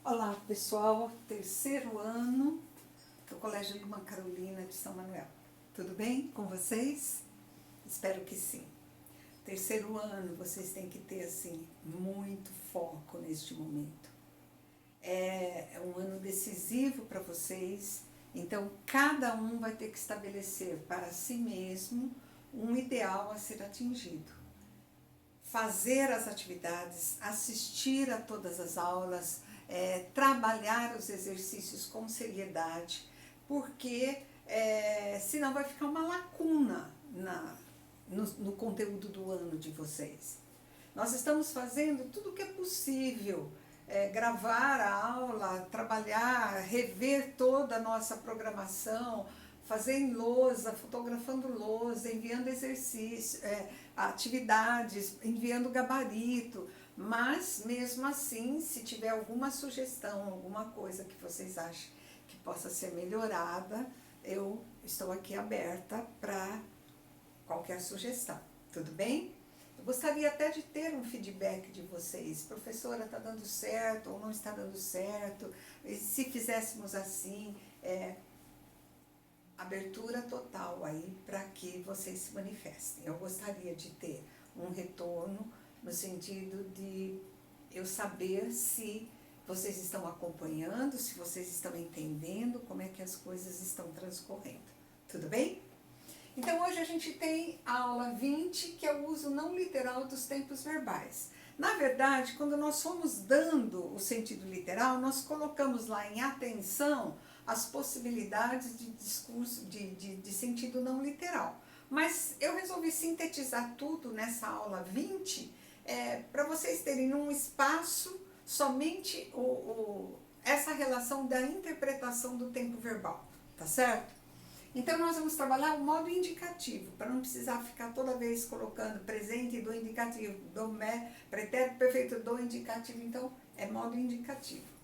Olá pessoal, terceiro ano do Colégio Lima Carolina de São Manuel. Tudo bem com vocês? Espero que sim. Terceiro ano vocês têm que ter assim muito foco neste momento. É um ano decisivo para vocês, então cada um vai ter que estabelecer para si mesmo um ideal a ser atingido. Fazer as atividades, assistir a todas as aulas, trabalhar os exercícios com seriedade, porque senão vai ficar uma lacuna no conteúdo do ano de vocês. Nós estamos fazendo tudo o que é possível, gravar a aula, trabalhar, rever toda a nossa programação, fazer em lousa, fotografando lousa, enviando exercícios, atividades, enviando gabarito, mas mesmo assim, se tiver alguma sugestão, alguma coisa que vocês achem que possa ser melhorada, eu estou aqui aberta para qualquer sugestão, tudo bem? Eu gostaria até de ter um feedback de vocês, professora, está dando certo ou não está dando certo, e se fizéssemos assim, abertura total aí para que vocês se manifestem. Eu gostaria de ter um retorno no sentido de eu saber se vocês estão acompanhando, se vocês estão entendendo como é que as coisas estão transcorrendo. Tudo bem? Então hoje a gente tem a aula 20, que é o uso não literal dos tempos verbais. Na verdade, quando nós fomos dando o sentido literal, nós colocamos lá em atenção as possibilidades de discurso, de sentido não literal. Mas eu resolvi sintetizar tudo nessa aula 20, para vocês terem um espaço somente essa relação da interpretação do tempo verbal, tá certo? Então nós vamos trabalhar o modo indicativo, para não precisar ficar toda vez colocando presente do indicativo, pretérito perfeito do indicativo, então é modo indicativo.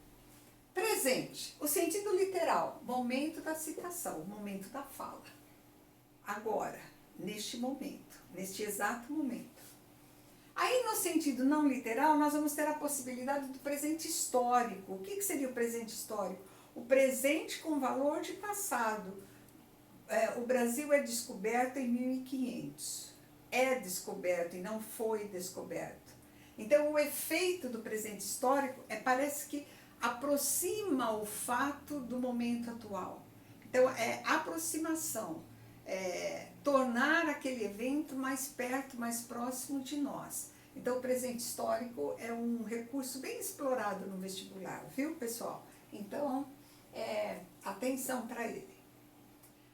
Presente, o sentido literal, momento da citação, momento da fala. Agora, neste momento, neste exato momento. Aí no sentido não literal, nós vamos ter a possibilidade do presente histórico. O que seria o presente histórico? O presente com valor de passado. O Brasil é descoberto em 1500. É descoberto e não foi descoberto. Então o efeito do presente histórico parece que aproxima o fato do momento atual. Então é aproximação, tornar aquele evento mais perto, mais próximo de nós. Então o presente histórico é um recurso bem explorado no vestibular, viu pessoal? Então atenção para ele.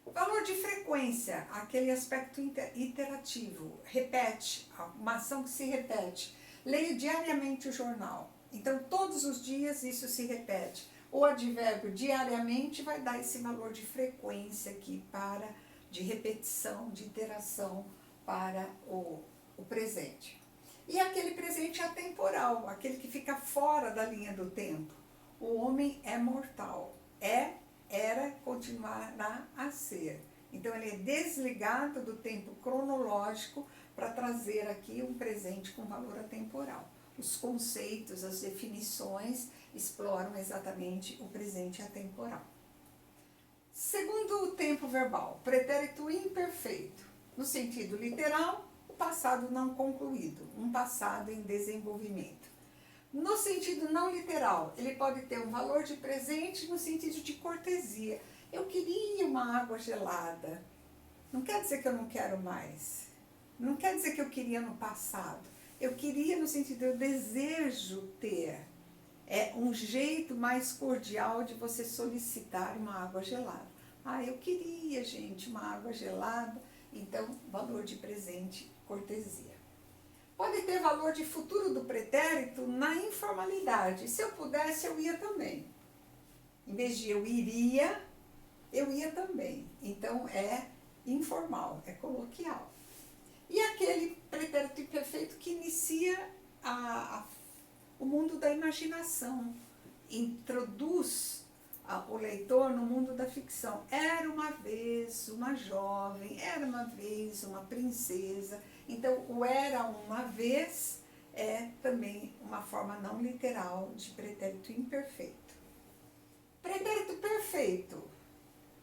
O valor de frequência, aquele aspecto iterativo, repete, uma ação que se repete. Leio diariamente o jornal. Então, todos os dias isso se repete. O advérbio diariamente vai dar esse valor de frequência aqui, de repetição, de interação para o presente. E aquele presente atemporal, aquele que fica fora da linha do tempo. O homem é mortal. Era, continuará a ser. Então, ele é desligado do tempo cronológico para trazer aqui um presente com valor atemporal. Os conceitos, as definições exploram exatamente o presente atemporal. Segundo o tempo verbal, pretérito imperfeito. No sentido literal, o passado não concluído, um passado em desenvolvimento. No sentido não literal, ele pode ter um valor de presente no sentido de cortesia. Eu queria uma água gelada. Não quer dizer que eu não quero mais. Não quer dizer que eu queria no passado. Eu queria no sentido, eu desejo ter. É um jeito mais cordial de você solicitar uma água gelada. Eu queria, gente, uma água gelada. Então, valor de presente, cortesia. Pode ter valor de futuro do pretérito na informalidade. Se eu pudesse, eu ia também. Em vez de eu iria, eu ia também. Então, é informal, é coloquial. E aquele pretérito imperfeito que inicia o mundo da imaginação, introduz o leitor no mundo da ficção. Era uma vez uma jovem, era uma vez uma princesa. Então, o era uma vez é também uma forma não literal de pretérito imperfeito. Pretérito perfeito,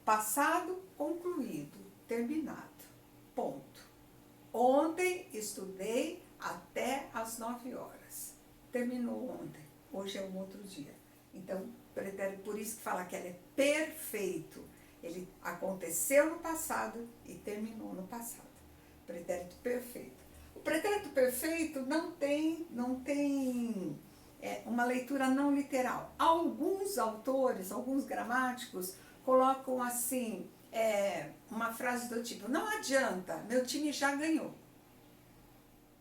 passado concluído, terminado, ponto. Ontem estudei até às 9 horas, terminou ontem, hoje é um outro dia. Então, pretérito, por isso que fala que ele é perfeito, ele aconteceu no passado e terminou no passado. Pretérito perfeito. O pretérito perfeito não tem uma leitura não literal. Alguns autores, alguns gramáticos, colocam assim, uma frase do tipo, não adianta, meu time já ganhou.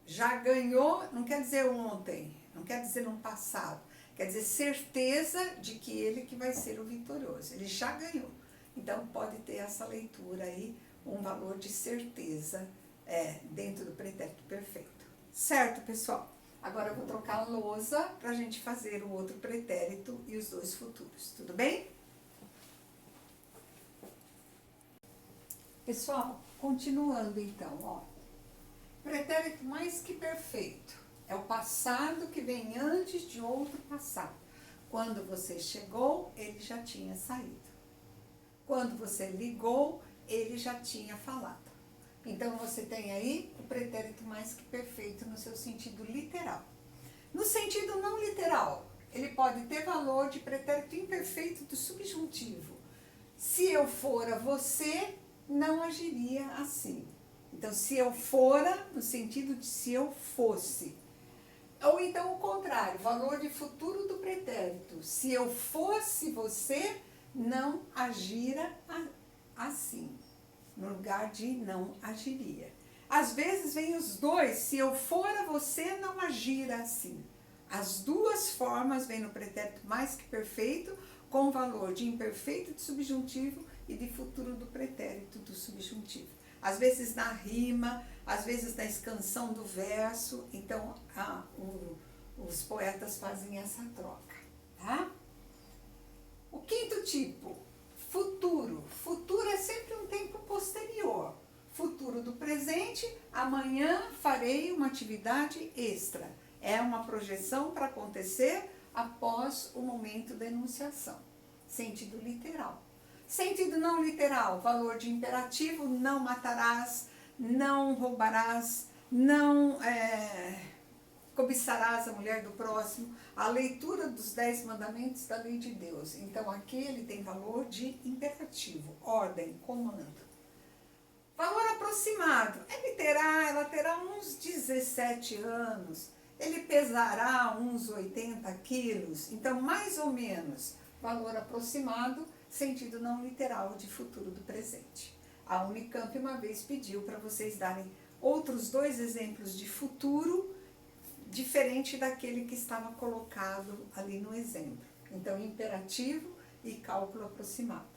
Já ganhou não quer dizer ontem, não quer dizer no passado, quer dizer certeza de que ele que vai ser o vitorioso, ele já ganhou. Então pode ter essa leitura aí, um valor de certeza dentro do pretérito perfeito. Certo, pessoal? Agora eu vou trocar a lousa para a gente fazer o outro pretérito e os dois futuros, tudo bem? Pessoal, continuando então, ó. Pretérito mais que perfeito é o passado que vem antes de outro passado. Quando você chegou, ele já tinha saído. Quando você ligou, ele já tinha falado. Então, você tem aí o pretérito mais que perfeito no seu sentido literal. No sentido não literal, ele pode ter valor de pretérito imperfeito do subjuntivo. Se eu fora você, não agiria assim. Então, se eu fora, no sentido de se eu fosse. Ou então o contrário, valor de futuro do pretérito. Se eu fosse você, não agira assim. No lugar de não agiria. Às vezes vem os dois, se eu fora você, não agira assim. As duas formas vêm no pretérito mais que perfeito, com valor de imperfeito de subjuntivo e de futuro do pretérito do subjuntivo. Às vezes na rima, às vezes na escansão do verso, então os poetas fazem essa troca, tá? O quinto tipo, futuro. Futuro é sempre um tempo posterior. Futuro do presente, amanhã farei uma atividade extra. É uma projeção para acontecer após o momento da enunciação. Sentido literal. Sentido não literal, valor de imperativo, não matarás, não roubarás, não cobiçarás a mulher do próximo, a leitura dos 10 mandamentos da lei de Deus. Então aqui ele tem valor de imperativo, ordem, comando. Valor aproximado, ela terá uns 17 anos, ele pesará uns 80 quilos, então mais ou menos, valor aproximado, sentido não literal de futuro do presente. A Unicamp uma vez pediu para vocês darem outros 2 exemplos de futuro, diferente daquele que estava colocado ali no exemplo. Então, imperativo e cálculo aproximado.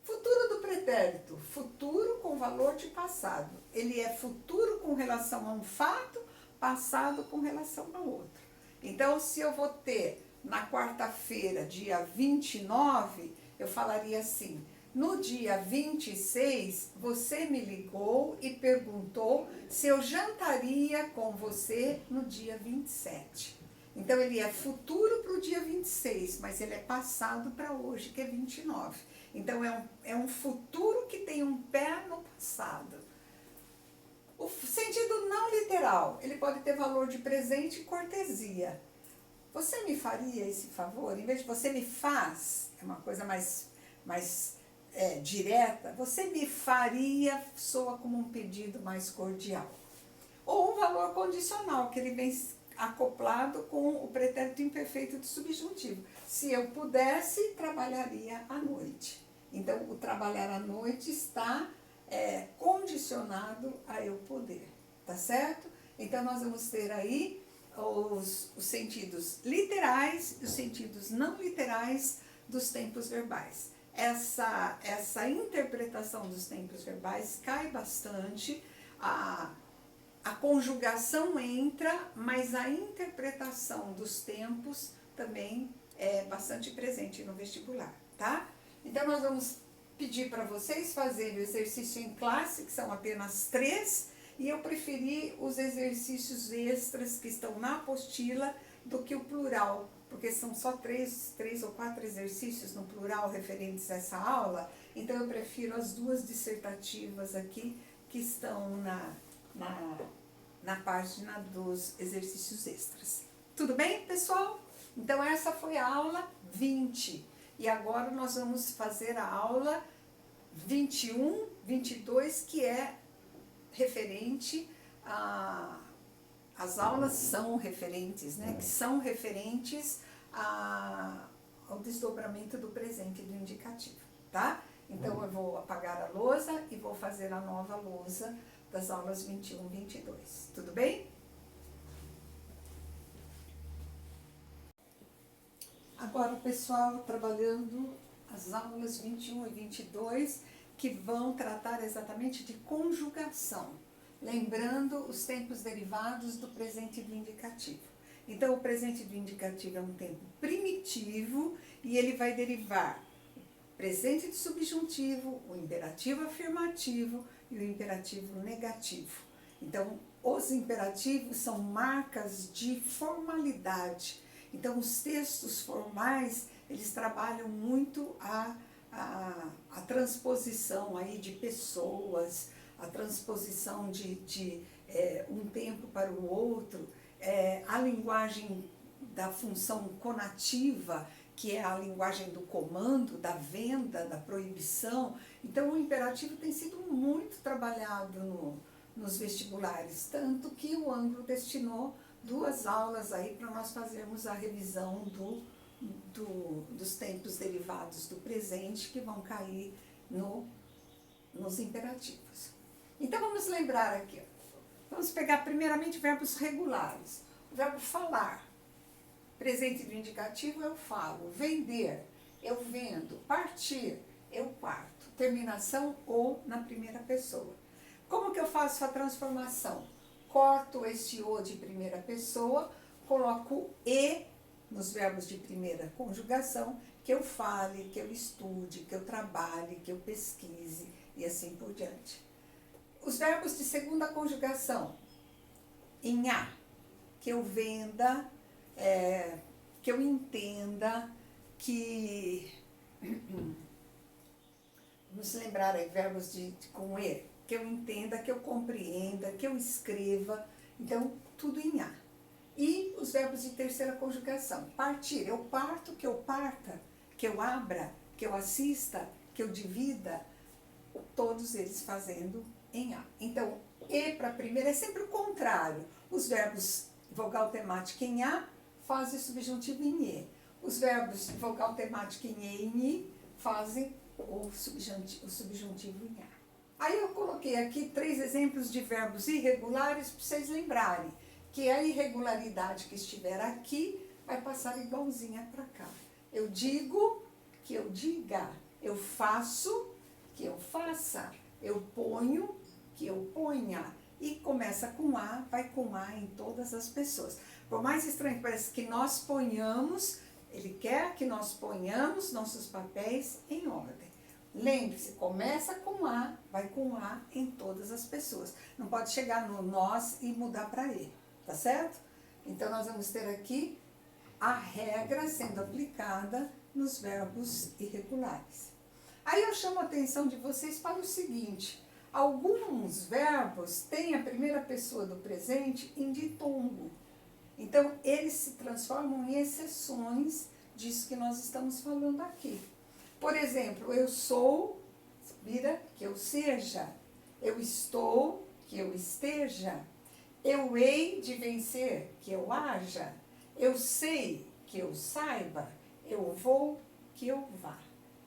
Futuro do pretérito, futuro com valor de passado. Ele é futuro com relação a um fato, passado com relação a outro. Então, se eu vou ter na quarta-feira, dia 29, eu falaria assim, no dia 26, você me ligou e perguntou se eu jantaria com você no dia 27. Então, ele é futuro para o dia 26, mas ele é passado para hoje, que é 29. Então, é um futuro que tem um pé no passado. O sentido não literal, ele pode ter valor de presente e cortesia. Você me faria esse favor? Em vez de você me faz, é uma coisa mais direta, você me faria, soa como um pedido mais cordial. Ou um valor condicional, que ele vem acoplado com o pretérito imperfeito do subjuntivo. Se eu pudesse, trabalharia à noite. Então, o trabalhar à noite está condicionado a eu poder, tá certo? Então, nós vamos ter aí os sentidos literais e os sentidos não literais dos tempos verbais. Essa interpretação dos tempos verbais cai bastante, a conjugação entra, mas a interpretação dos tempos também é bastante presente no vestibular, tá? Então, nós vamos pedir para vocês fazerem o exercício em classe, que são apenas 3, e eu preferi os exercícios extras que estão na apostila do que o plural, porque são só três ou quatro exercícios no plural referentes a essa aula, então eu prefiro as duas dissertativas aqui que estão na página dos exercícios extras. Tudo bem, pessoal? Então essa foi a aula 20 e agora nós vamos fazer a aula 21, 22, que é referente as aulas são referentes, né? Que são referentes ao desdobramento do presente e do indicativo, tá? Então eu vou apagar a lousa e vou fazer a nova lousa das aulas 21, 22. Tudo bem? Agora, pessoal, trabalhando as aulas 21 e 22, que vão tratar exatamente de conjugação, lembrando os tempos derivados do presente e do indicativo. Então, o presente do indicativo é um tempo primitivo e ele vai derivar o presente de subjuntivo, o imperativo afirmativo e o imperativo negativo. Então, os imperativos são marcas de formalidade. Então, os textos formais, eles trabalham muito a transposição aí de pessoas, a transposição de um tempo para o outro, a linguagem da função conativa, que é a linguagem do comando, da venda, da proibição. Então, o imperativo tem sido muito trabalhado nos vestibulares, tanto que o Anglo destinou 2 aulas aí para nós fazermos a revisão dos tempos derivados do presente que vão cair nos imperativos. Então vamos lembrar aqui, vamos pegar primeiramente verbos regulares. O verbo falar, presente do indicativo eu falo, vender, eu vendo, partir, eu parto, terminação ou na primeira pessoa. Como que eu faço a transformação? Corto este o de primeira pessoa, coloco e nos verbos de primeira conjugação, que eu fale, que eu estude, que eu trabalhe, que eu pesquise e assim por diante. Os verbos de segunda conjugação, em a, que eu venda, que eu entenda, que... Vamos lembrar aí, verbos com e, que eu entenda, que eu compreenda, que eu escreva, então tudo em a. E os verbos de terceira conjugação, partir, eu parto, que eu parta, que eu abra, que eu assista, que eu divida, todos eles fazendo em a. Então, e para a primeira é sempre o contrário, os verbos vogal temática em a fazem o subjuntivo em e, os verbos vogal temática em e e em i fazem o subjuntivo em a. Aí eu coloquei aqui 3 exemplos de verbos irregulares para vocês lembrarem que a irregularidade que estiver aqui vai passar igualzinha para cá. Eu digo, que eu diga. Eu faço, que eu faça. Eu ponho, que eu ponha. E começa com a, vai com a em todas as pessoas. Por mais estranho que pareça que nós ponhamos, ele quer que nós ponhamos nossos papéis em ordem. Lembre-se, começa com a, vai com a em todas as pessoas. Não pode chegar no nós e mudar para ele, tá certo? Então, nós vamos ter aqui a regra sendo aplicada nos verbos irregulares. Aí eu chamo a atenção de vocês para o seguinte, alguns verbos têm a primeira pessoa do presente em ditongo. Então, eles se transformam em exceções disso que nós estamos falando aqui. Por exemplo, eu sou, vira que eu seja. Eu estou, que eu esteja. Eu hei de vencer, que eu haja. Eu sei, que eu saiba. Eu vou, que eu vá.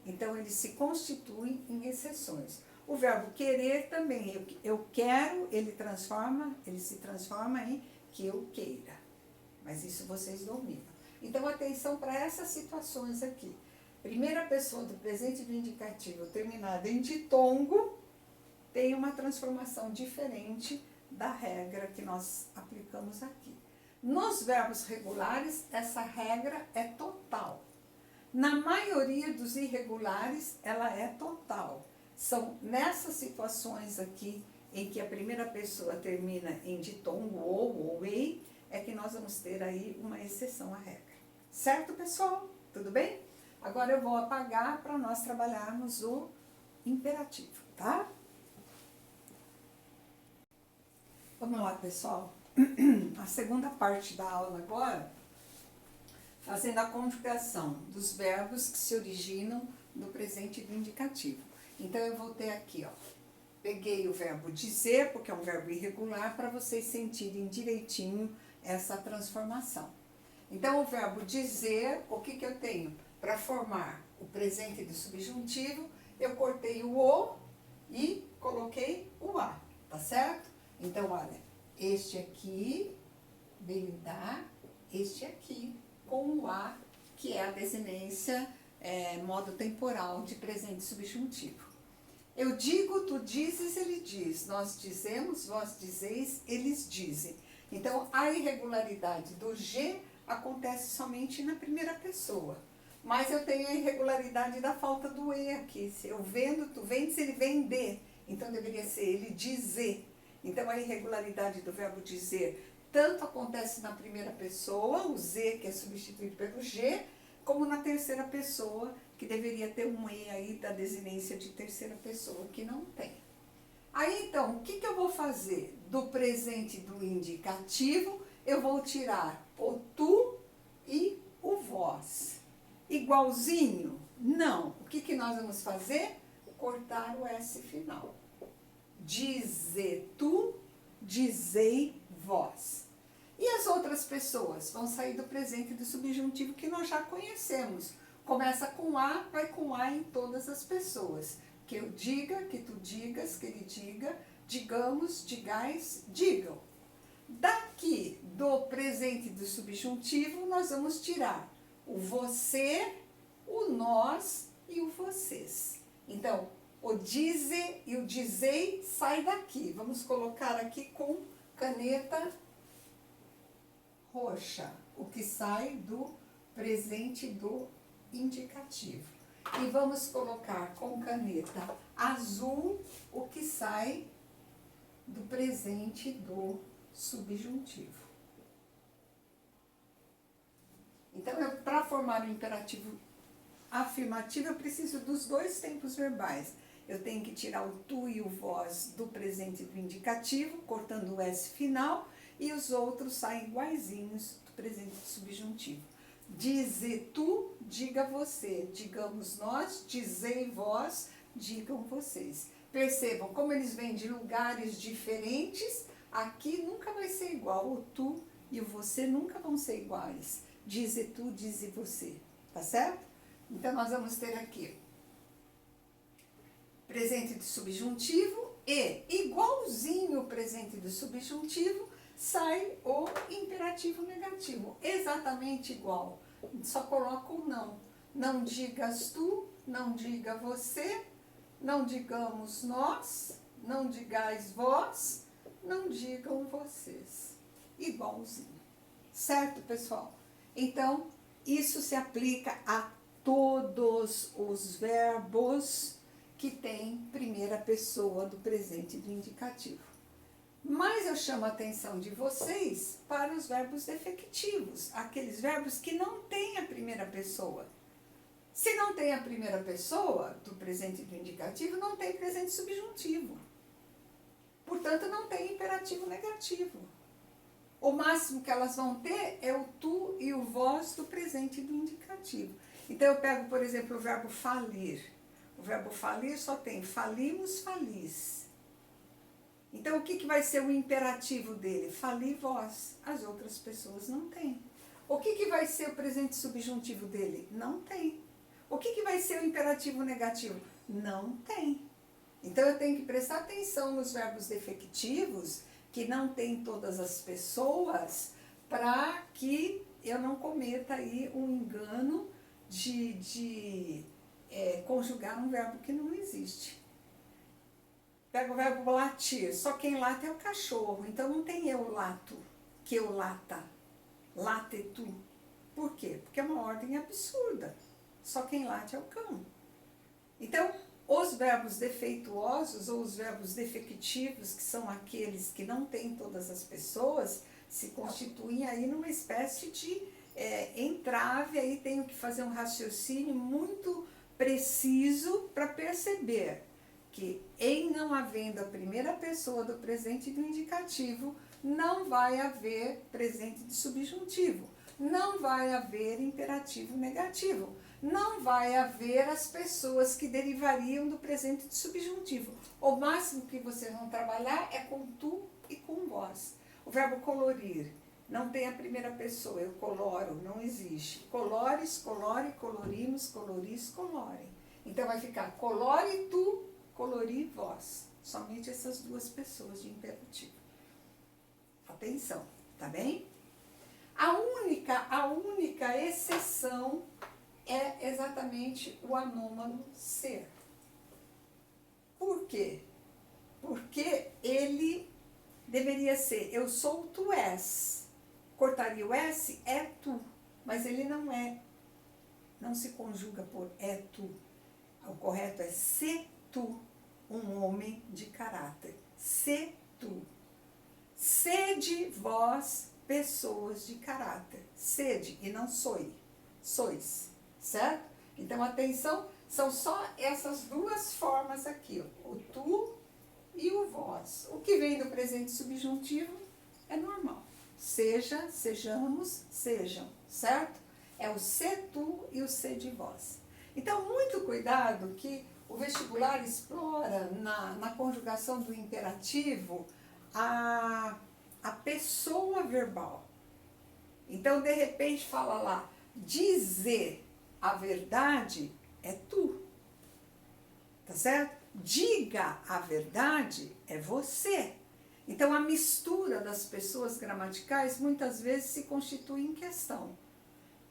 Então, eles se constituem em exceções. O verbo querer também, eu quero, ele se transforma em que eu queira. Mas isso vocês dominam. Então, atenção para essas situações aqui. Primeira pessoa do presente do indicativo terminada em ditongo tem uma transformação diferente da regra que nós aplicamos aqui. Nos verbos regulares, essa regra é total. Na maioria dos irregulares, ela é total. São nessas situações aqui em que a primeira pessoa termina em ditongo ou ei, é que nós vamos ter aí uma exceção à regra. Certo, pessoal? Tudo bem? Agora eu vou apagar para nós trabalharmos o imperativo, tá? Vamos lá, pessoal. A segunda parte da aula agora, fazendo a conjugação dos verbos que se originam do presente e do indicativo. Então, eu vou ter aqui, ó, peguei o verbo dizer, porque é um verbo irregular, para vocês sentirem direitinho essa transformação. Então, o verbo dizer, o que eu tenho? Para formar o presente do subjuntivo, eu cortei o O e coloquei o A, tá certo? Então, olha, este aqui veio dar este aqui com o A, que é a desinência, modo temporal de presente subjuntivo. Eu digo, tu dizes, ele diz. Nós dizemos, vós dizeis, eles dizem. Então, a irregularidade do G acontece somente na primeira pessoa. Mas eu tenho a irregularidade da falta do E aqui. Se eu vendo, tu vendes, ele vende. Então, deveria ser ele dizer. Então, a irregularidade do verbo dizer tanto acontece na primeira pessoa, o Z, que é substituído pelo G, como na terceira pessoa, que deveria ter um E aí da desinência de terceira pessoa, que não tem. Aí, então, o que eu vou fazer? Do presente do indicativo, eu vou tirar o tu e o vós. Igualzinho? Não. O que nós vamos fazer? Cortar o S final. Dizer tu, dizei vós. E as outras pessoas vão sair do presente do subjuntivo que nós já conhecemos. Começa com A, vai com A em todas as pessoas. Que eu diga, que tu digas, que ele diga, digamos, digais, digam. Daqui do presente do subjuntivo, nós vamos tirar o você, o nós e o vocês. Então, o dize e o dizei sai daqui. Vamos colocar aqui com caneta roxa, o que sai do presente do indicativo. E vamos colocar com caneta azul o que sai do presente do subjuntivo. Então, para formar o imperativo afirmativo, eu preciso dos dois tempos verbais. Eu tenho que tirar o tu e o vós do presente do indicativo, cortando o S final, e os outros saem iguaizinhos do presente do subjuntivo. Dize tu, diga você. Digamos nós, dizei vós, digam vocês. Percebam como eles vêm de lugares diferentes, aqui nunca vai ser igual. O tu e o você nunca vão ser iguais. Dize tu, dize você. Tá certo? Então, nós vamos ter aqui presente do subjuntivo e, igualzinho o presente do subjuntivo, sai o imperativo negativo. Exatamente igual. Só coloca o não. Não digas tu, não diga você, não digamos nós, não digais vós, não digam vocês. Igualzinho. Certo, pessoal? Então, isso se aplica a todos os verbos que têm primeira pessoa do presente do indicativo. Mas eu chamo a atenção de vocês para os verbos defectivos, aqueles verbos que não têm a primeira pessoa. Se não tem a primeira pessoa do presente do indicativo, não tem presente subjuntivo. Portanto, não tem imperativo negativo. O máximo que elas vão ter é o tu e o vós do presente do indicativo. Então, eu pego, por exemplo, o verbo falir. O verbo falir só tem falimos, falis. Então, o que vai ser o imperativo dele? Fali vós. As outras pessoas não têm. O que vai ser o presente subjuntivo dele? Não tem. O que vai ser o imperativo negativo? Não tem. Então, eu tenho que prestar atenção nos verbos defectivos, que não tem todas as pessoas, para que eu não cometa aí um engano de conjugar um verbo que não existe. Pega o verbo latir, só quem late é o cachorro, então não tem eu lato, que eu lata, late tu. Por quê? Porque é uma ordem absurda, só quem late é o cão. Então, Os verbos defeituosos ou os verbos defectivos, que são aqueles que não têm todas as pessoas, se constituem aí numa espécie de entrave. Aí tenho que fazer um raciocínio muito preciso para perceber que, em não havendo a primeira pessoa do presente do indicativo, não vai haver presente de subjuntivo, não vai haver imperativo negativo, não vai haver as pessoas que derivariam do presente de subjuntivo. O máximo que vocês vão trabalhar é com tu e com vós. O verbo colorir não tem a primeira pessoa, eu coloro, não existe. Colores, colore, colorimos, coloris, colorem. Então vai ficar colore tu, colori vós. Somente essas duas pessoas de imperativo. Atenção, tá bem? A única exceção é exatamente o anômalo ser. Por quê? Porque ele deveria ser eu sou, tu és. Cortaria o S, é tu. Mas ele não é. Não se conjuga por é tu. O correto é se tu, um homem de caráter. Se tu. Sede vós, pessoas de caráter. Sede e não sois. Certo? Então, atenção, são só essas duas formas aqui, ó, o tu e o vós. O que vem do presente subjuntivo é normal. Seja, sejamos, sejam, certo? É o se tu e o se de vós. Então, muito cuidado que o vestibular explora na conjugação do imperativo a pessoa verbal. Então, de repente, fala lá, dizer a verdade é tu, tá certo? Diga a verdade é você. Então, a mistura das pessoas gramaticais muitas vezes se constitui em questão.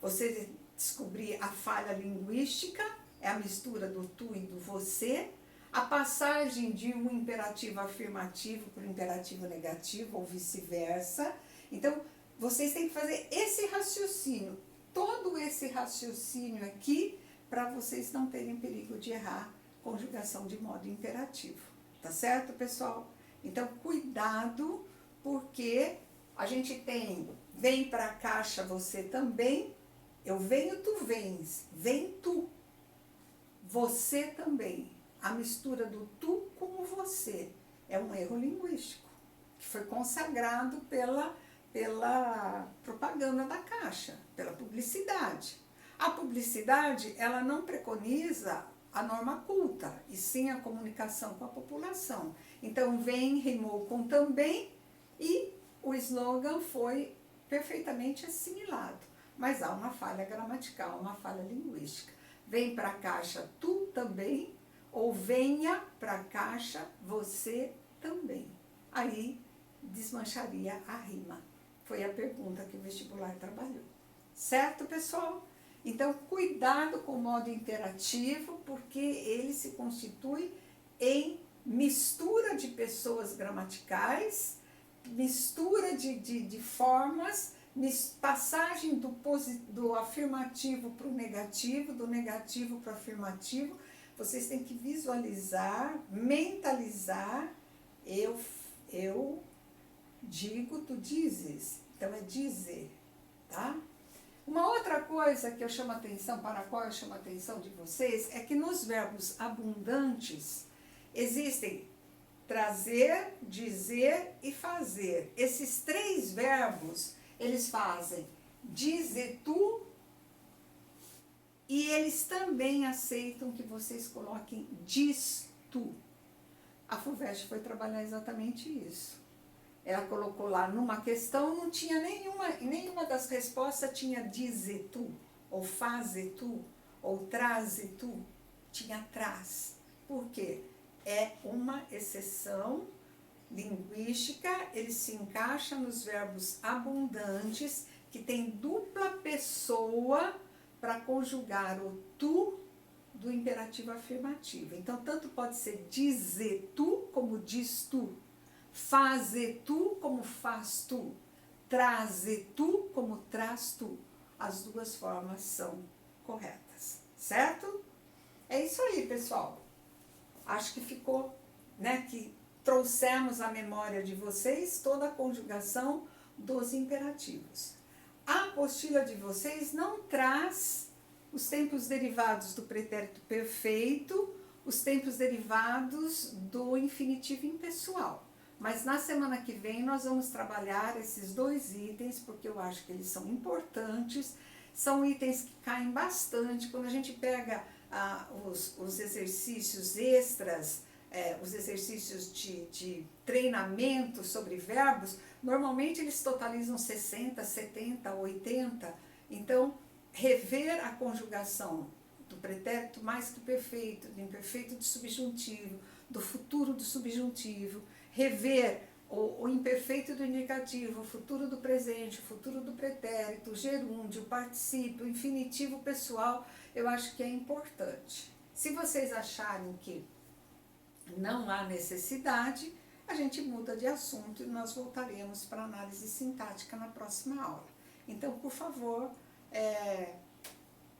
Você descobrir a falha linguística, é a mistura do tu e do você, a passagem de um imperativo afirmativo para o imperativo negativo ou vice-versa. Então, vocês têm que fazer esse raciocínio, todo esse raciocínio aqui, para vocês não terem perigo de errar conjugação de modo imperativo. Tá certo, pessoal? Então, cuidado, porque a gente tem, vem para a caixa você também, eu venho, tu vens, vem tu, você também. A mistura do tu com o você é um erro linguístico, que foi consagrado pela propaganda da caixa, pela publicidade. A publicidade, ela não preconiza a norma culta, e sim a comunicação com a população. Então, vem, rimou com também, e o slogan foi perfeitamente assimilado. Mas há uma falha gramatical, uma falha linguística. Vem para a caixa tu também, ou venha para a caixa você também. Aí desmancharia a rima. Foi a pergunta que o vestibular trabalhou. Certo, pessoal? Então, cuidado com o modo interativo, porque ele se constitui em mistura de pessoas gramaticais, mistura de formas, passagem do afirmativo para o negativo, do negativo para o afirmativo. Vocês têm que visualizar, mentalizar, eu digo, tu dizes. Então, é dizer, tá? Uma outra coisa que eu chamo a atenção, para a qual eu chamo a atenção de vocês, é que nos verbos abundantes existem trazer, dizer e fazer. Esses três verbos, eles fazem dizer tu, e eles também aceitam que vocês coloquem diz tu. A FUVEST foi trabalhar exatamente isso. Ela colocou lá numa questão, não tinha nenhuma das respostas tinha dize tu, ou faze tu, ou traze tu, tinha traz. Por quê? É uma exceção linguística, ele se encaixa nos verbos abundantes, que tem dupla pessoa para conjugar o tu do imperativo afirmativo. Então, tanto pode ser dizer tu, como diz tu. Fazer tu como faz tu, trazer tu como traz tu. As duas formas são corretas, certo? É isso aí, pessoal. acho que ficou, né, que trouxemos à memória de vocês toda a conjugação dos imperativos. A apostila de vocês não traz os tempos derivados do pretérito perfeito, os tempos derivados do infinitivo impessoal. Mas na semana que vem nós vamos trabalhar esses dois itens, porque eu acho que eles são importantes, são itens que caem bastante. Quando a gente pega os exercícios extras, os exercícios de treinamento sobre verbos, normalmente eles totalizam 60, 70, 80. Então, rever a conjugação do pretérito mais que perfeito, do imperfeito do subjuntivo, do futuro do subjuntivo, rever o imperfeito do indicativo, o futuro do presente, o futuro do pretérito, o gerúndio, o particípio, o infinitivo pessoal, eu acho que é importante. Se vocês acharem que não há necessidade, a gente muda de assunto e nós voltaremos para a análise sintática na próxima aula. Então, por favor,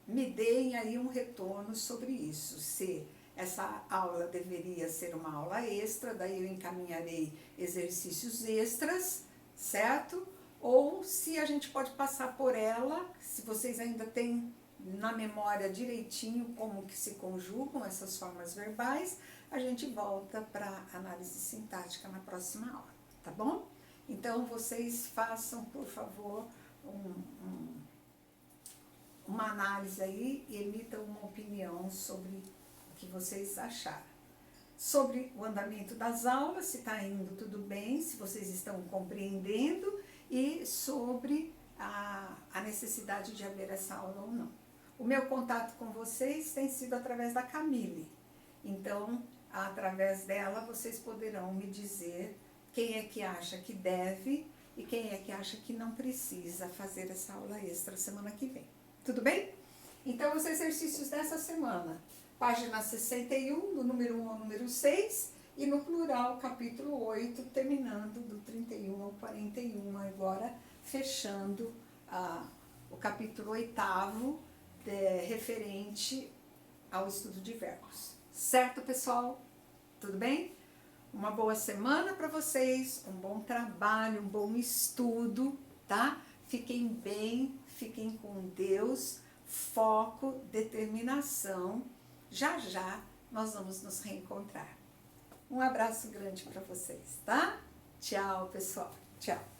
me deem aí um retorno sobre isso. Se essa aula deveria ser uma aula extra, daí eu encaminharei exercícios extras, certo? Ou se a gente pode passar por ela, se vocês ainda têm na memória direitinho como que se conjugam essas formas verbais, a gente volta para a análise sintática na próxima aula, tá bom? Então, vocês façam, por favor, uma análise aí e emitam uma opinião sobre o que vocês acharam. Sobre o andamento das aulas, se está indo tudo bem, se vocês estão compreendendo, e sobre a necessidade de haver essa aula ou não. O meu contato com vocês tem sido através da Camille. Então, através dela, vocês poderão me dizer quem é que acha que deve e quem é que acha que não precisa fazer essa aula extra semana que vem. Tudo bem? Então, os exercícios dessa semana, página 61, do número 1 ao número 6, e no plural, capítulo 8, terminando do 31 ao 41, agora fechando o capítulo 8º, referente ao estudo de verbos. Certo, pessoal? Tudo bem? Uma boa semana para vocês, um bom trabalho, um bom estudo, tá? Fiquem bem, fiquem com Deus, foco, determinação. Já já nós vamos nos reencontrar. Um abraço grande para vocês, tá? Tchau, pessoal. Tchau.